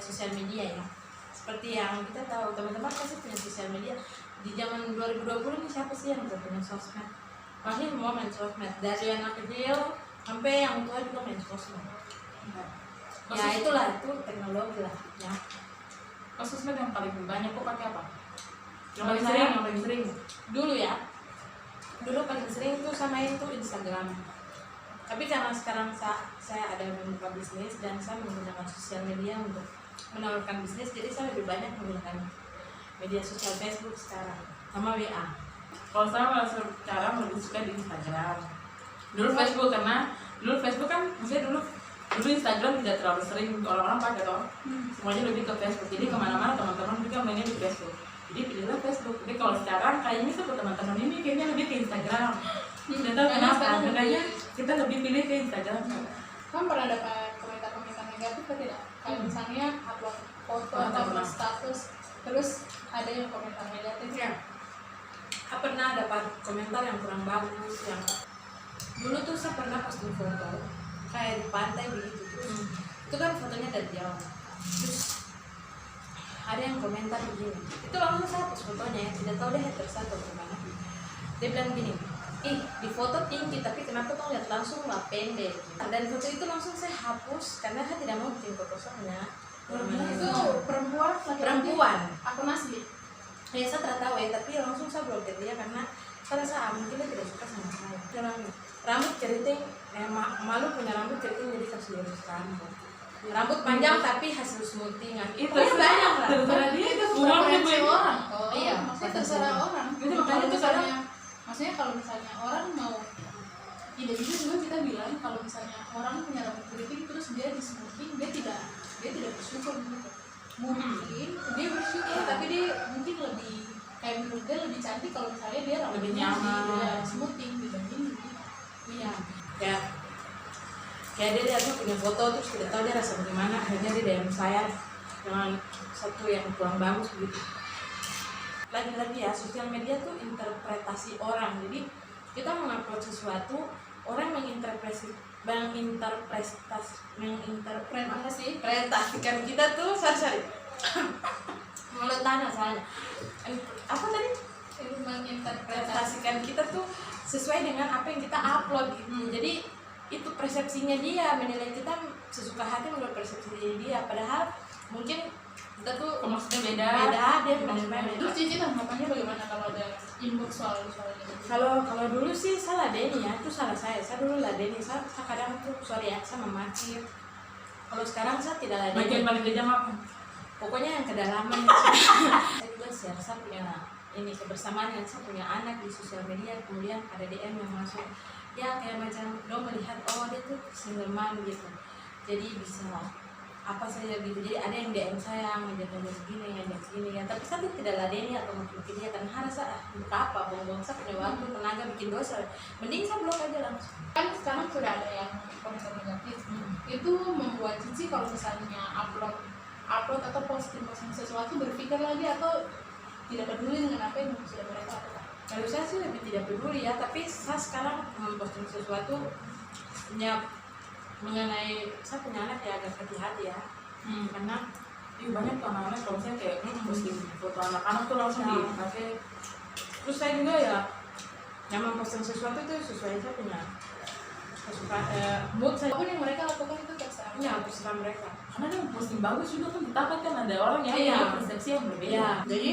sosial media ya. Seperti yang kita tahu, teman-teman pasti punya sosial media. Di zaman 2020 ini siapa sih yang tidak punya sosmed? Pasti semua main sosmed, dari anak kecil sampai yang tua juga main sosmed. Ya itulah, itu teknologi lah ya. Sosmed yang paling banyak kok pakai apa? Yang paling sering dulu ya, dulu paling sering tuh sama itu Instagram. Tapi karena sekarang saya ada membuka bisnis dan saya menggunakan sosial media untuk menawarkan bisnis, jadi saya lebih banyak menggunakan media sosial Facebook sekarang sama WA. Kalau saya sekarang lebih suka di Instagram. Dulu Facebook, karena dulu Facebook kan maksudnya dulu Instagram tidak terlalu sering orang-orang pakai toh. Semuanya lebih ke Facebook. Jadi kemana-mana teman-teman juga mainnya di Facebook. Jadi pilihlah Facebook. Jadi kalau sekarang kayaknya sama teman-teman ini kayaknya lebih ke Instagram. Tidak tahu kenapa. Makanya kita lebih pilih ke Instagram. Kamu pernah dapat komentar-komentar negatif atau tidak? Kayak misalnya upload foto atau upload status, terus ada yang komentar negatif ya? Saya pernah dapat komentar yang kurang bagus. Yang dulu tuh saya pernah posting foto kayak di pantai begitu, itu kan fotonya dari jauh. Terus ada yang komentar begini, itu langsung saya hapus fotonya ya, tidak tahu dia haters atau gimana. Dia bilang gini, di foto tinggi tapi kenapa kau lihat langsung lah pendek. Dan foto itu langsung saya hapus karena saya tidak mau bikin fotonya. Itu perempuan akun asli. Ya saya tidak tahu ya, tapi langsung saya blokir dia karena saya rasa mungkin dia tidak suka sama saya. Rambut keriting, malu punya rambut keriting jadi harus diurus rambut. Rambut panjang tapi hasil smoothingan itu banyak lah. Terserah dia, itu preferensi orang. Oh iya, maksudnya terserah orang. Itu makanya tuh misalnya, maksudnya kalau misalnya orang mau, tidak bisa juga kita bilang kalau misalnya orang punya rambut keriting terus dia di smoothing, dia tidak bersyukur gitu. Mungkin dia bersyukur, tapi dia mungkin lebih kayak menurut dia lebih cantik kalau misalnya dia lebih rambutnya nyaman, smoothing dibanding iya. Kayak dia lihat punya foto terus tidak tahu dia rasa bagaimana, akhirnya dia DM saya dengan satu yang kurang bagus begitu. Lagi-lagi ya, sosial media tuh interpretasi orang. Jadi kita mengupload sesuatu, orang menginterpretasikan kita tuh sorry mulut tanah soalnya. Apa tadi? Menginterpretasikan kita tuh sesuai dengan apa yang kita upload gitu. Jadi itu persepsinya dia, menilai kita sesuka hati menurut persepsi dia, padahal mungkin kita tuh maksudnya beda dia maksudnya beda. Terus Cici tanggapannya bagaimana kalau ada inbox soal itu? Kalau dulu sih saya ladeni ya, itu salah saya dulu ladeni, saya kadang tuh saya memaki. Kalau sekarang saya tidak ladeni. Bagian paling kejam apa? Pokoknya yang kedalaman. Saya juga share, saya punya ini kebersamaan yang saya punya anak di sosial media, kemudian ada DM yang masuk ya kayak macam dong melihat dia tuh single mom gitu, jadi bisa apa saja gitu. Jadi ada yang DM saya ngajak begini ya, tapi saya tidak ladeni atau mungkin dia karena rasa buka apa buang-buang saya punya waktu tenaga bikin dosa, mending saya blok aja langsung. Kan sekarang sudah ada yang komentar negatif, itu membuat Cici kalau misalnya upload atau posting sesuatu berpikir lagi atau tidak peduli dengan apa yang sudah mereka lakukan. Kalau saya sih lebih tidak peduli ya, tapi saya sekarang memposting sesuatu mengenai saya punya anak ya agak hati-hati ya. Karena banyak tuh anak-anak kalau saya kayak posting foto anak-anak tuh langsung dipakai. Terus saya juga ya yang memposting sesuatu itu sesuai saya punya mood saya. Apapun yang mereka lakukan itu terserah. Ya terserah mereka. Karena dia posting bagus juga kan ditangkap kan ada orang yang punya persepsi yang berbeda. Iya, jadi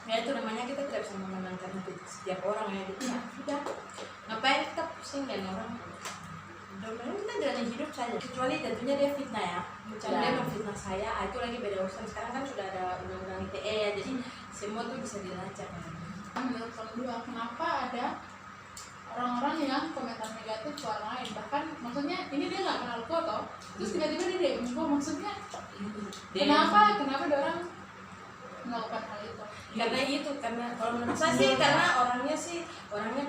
ya itu namanya kita tidak bisa memenangkan hati setiap orang ya gitu ya. Sudah, ngapain kita pusing dan orang? Kita jalani hidup saja. Kecuali tentunya dia fitnah ya. Misalnya dia memfitnah saya, itu lagi beda urusan. Sekarang kan sudah ada undang-undang ITE ya, jadi semua tuh bisa dilacak. Menurut kamu dua, kenapa ada orang-orang yang komentar negatif ke orang lain? Bahkan maksudnya ini dia nggak kenal foto, terus tiba-tiba dia DM, maksudnya kenapa ada orang melakukan hal itu? Karena kalau menurut saya sih karena orangnya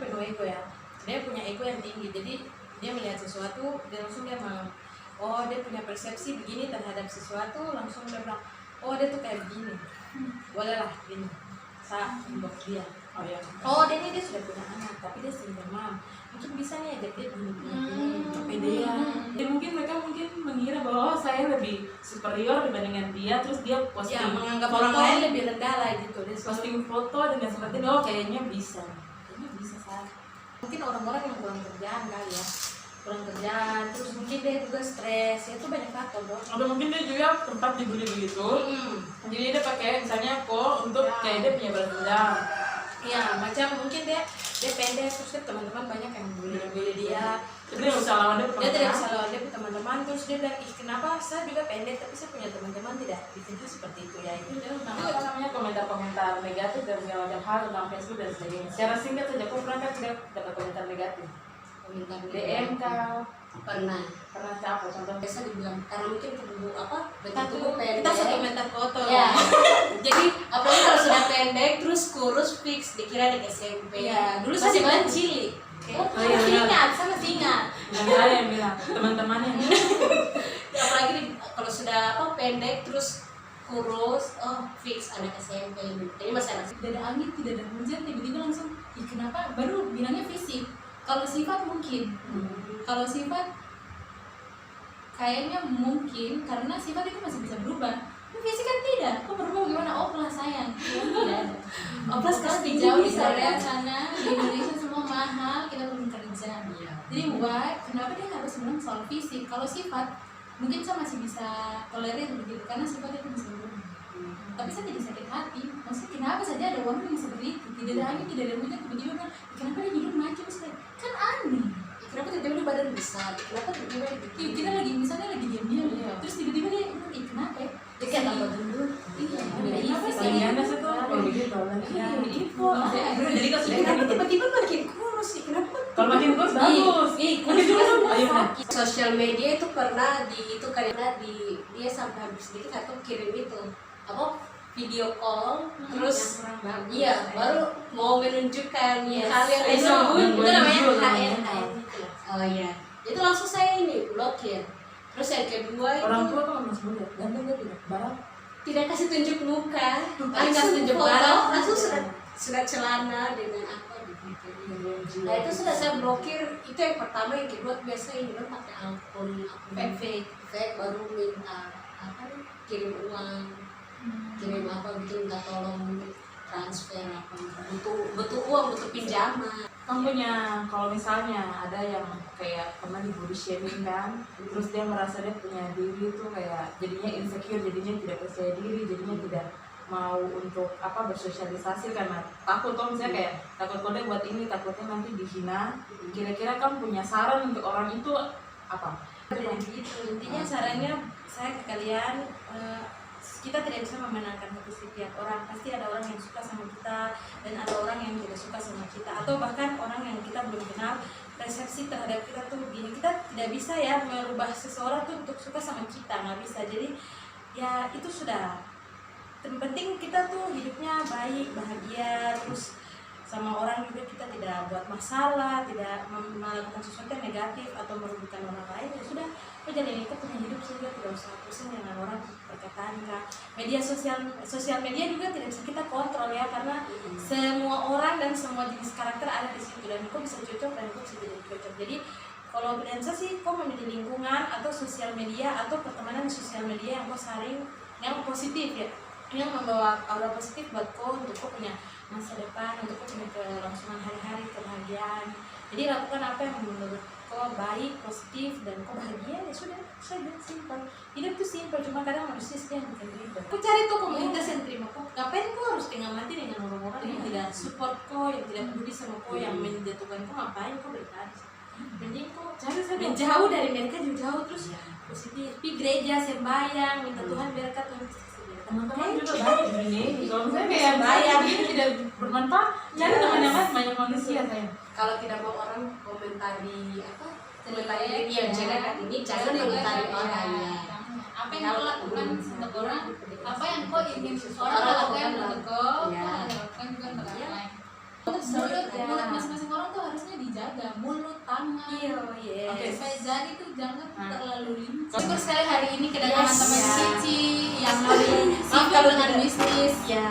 penuh ego ya. Dia punya ego yang tinggi, jadi dia melihat sesuatu dia langsung dia dia punya persepsi begini terhadap sesuatu, langsung dia bilang dia tuh kayak begini, bolehlah gini. saya inbox dia. Oh iya. Oh dia sudah punya anak tapi dia single mom, mungkin bisa nih ajak dia gini Kepedean. Jadi mungkin mereka mengira bahwa saya lebih superior dibandingkan dia, terus dia posting. Ya menganggap orang lain lebih rendah lah gitu. Dia Posting foto dengan seperti itu, oh kayaknya bisa saya. mungkin orang-orang yang kurang kerjaan kali ya, kurang kerjaan, terus mungkin dia juga stres, ya itu banyak faktor dong. Atau mungkin dia juga tempat dibully begitu. Jadi dia pakai misalnya kok untuk kayak dia punya balas dendam. Ya macam mungkin dia pendek terus dia teman-teman banyak yang bully dia. Jadi dia bisa lawan dia. Dia tidak bisa lawan dia teman-teman, terus dia bilang ih kenapa saya juga pendek tapi saya punya teman-teman tidak ditentu seperti itu ya. Itu Nah, apa namanya komentar-komentar negatif dan segala macam hal tentang Facebook dan sebagainya. Secara singkat saja, kok pernah kan tidak dapat komentar negatif? komentar DM kah? pernah. Pernah apa contoh? Biasa dibilang karena mungkin tubuh apa Kita bentuk tuh tubuh pendek. Kita satu meter foto. Ya. Jadi apalagi kalau sudah pendek terus kurus fix dikira di SMP. Iya, Dulu masih saya banyak. cilik. Oh, iya, masih benar. ingat, saya masih ingat. Yang saya yang bilang teman-temannya. Apalagi kalau sudah apa pendek terus kurus, oh fix anak SMP. Jadi masih anak. Tidak ada angin, tidak ada hujan, tiba-tiba langsung, ih kenapa? Baru bilangnya fisik. Kalau sifat mungkin, kalau sifat kayaknya mungkin karena sifat itu masih bisa berubah. Tapi fisik kan tidak. Kok berubah gimana? Oh plus sayang. Ya, tidak ada. Oh plus Di casting jauh di bisa Korea ya. sana, di Indonesia semua mahal, kita belum kerja. Jadi why? Kenapa dia harus bilang soal fisik? Kalau sifat, mungkin saya masih bisa tolerir begitu karena sifat itu bisa berubah. Tapi saya tidak sakit hati. Maksudnya kenapa saja ada orang yang seperti itu? Tidak ada angin, tidak ada hujan, tiba-tiba bilang, kenapa dia hidup maju? Kan aneh. Kenapa tiba-tiba dia badan besar? Kenapa tiba-tiba Iya, kita lagi misalnya lagi diam-diam, Iya. terus tiba-tiba dia bilang, kenapa ya? dia kayak tambah gendut? Iya, Kenapa sih? Paling ganas itu kalau begitu. Iya, Info. Jadi kalau sudah kenapa tiba-tiba makin kurus sih? Kenapa? Kalau makin kurus bagus. Kurus juga Ayo, sosial media itu pernah di itu karena di dia sampai habis sedikit atau kirim itu apa video call terus iya baru mau menunjukkan hal yang Itu itu namanya itu HN oh iya itu langsung saya ini blokir terus yang kedua itu orang tua kan masih muda, ganteng dia tidak barat. tidak kasih tunjuk muka Langsung kasih tunjuk foto. barang langsung sudah celana dengan apa gitu. Nah itu sudah saya blokir, itu yang pertama, yang kedua biasa ini kan pakai akun fake baru minta apa nih, kirim uang, kirim apa gitu minta tolong transfer apa butuh uang butuh pinjaman. Kamu punya, kalau misalnya ada yang kayak pernah di body shaming kan, terus dia merasa dia punya diri tuh kayak jadinya insecure, jadinya tidak percaya diri, jadinya tidak mau untuk apa bersosialisasi karena takut tuh misalnya kayak takut kode buat ini, takutnya nanti dihina. Kira-kira kamu punya saran untuk orang itu apa? Gitu. Intinya sarannya saya ke kalian, kita tidak bisa memenangkan hati setiap orang. Pasti ada orang yang suka sama kita dan ada orang yang tidak suka sama kita, atau bahkan orang yang kita belum kenal persepsi terhadap kita tuh gini. Kita tidak bisa ya merubah seseorang tuh untuk suka sama kita, nggak bisa. Jadi ya itu sudah. Yang penting kita tuh hidupnya baik, bahagia, terus sama orang juga kita tidak buat masalah, tidak melakukan sesuatu yang negatif atau merugikan orang lain. Ya sudah, jalani kita punya hidup saja, tidak usah pusing dengan orang perkataan kah. Media sosial media juga tidak bisa kita kontrol ya, karena semua orang dan semua jenis karakter ada di situ, dan kok bisa cocok dan kok bisa tidak cocok. Jadi kalau Briansa sih, kok memilih lingkungan atau sosial media atau pertemanan sosial media yang kau saring yang positif ya, yang membawa aura positif buat kau untuk kau punya masa depan, untuk kau punya kelangsungan hari-hari, kebahagiaan. Jadi lakukan apa yang menurut kau baik, positif, dan kau bahagia, ya sudah saja, simpel. Hidup tuh simpel, cuma kadang manusia sih yang bikin ribet. Kau cari tuh komunitas yang terima kau. Ngapain kau harus tinggal mati dengan orang-orang yang tidak support kau, yang tidak peduli sama kau, yang menjatuhkan kau? Ngapain kau bertahan? Mending kau menjauh dari mereka, jauh-jauh terus positif. Pergi gereja, sembahyang, minta Tuhan biarkan Tuhan Teman-teman juga banyak di dunia ini. Kalau misalnya kayak saya ini tidak bermanfaat, cari teman yang lain, banyak manusia saya. Kalau tidak mau orang komentari apa, komentari yang jelek ini, jangan komentari orang ya. Apa yang kau lakukan untuk orang, apa yang kau ingin orang lakukan untuk kau, lakukan juga untuk orang lain. Mulut masing-masing orang tuh harusnya dijaga, mulut, tangan. Iya. Supaya jadi tuh jangan terlalu lincah. Syukur sekali hari ini kedatangan teman Cici yang lagi sibuk dengan bisnis. ya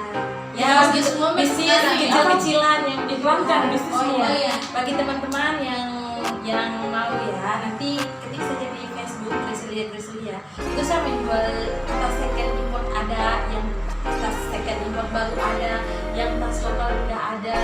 Ya, Bisnis semua bisnis apa? kecil-kecilan yang Iklan kan, bisnis Oh semua. iya. bagi teman-teman yang mau ya, nanti ketik saja di Facebook Griselia itu saya menjual tas second import, ada yang tas second import baru, ada yang tas lokal udah ada,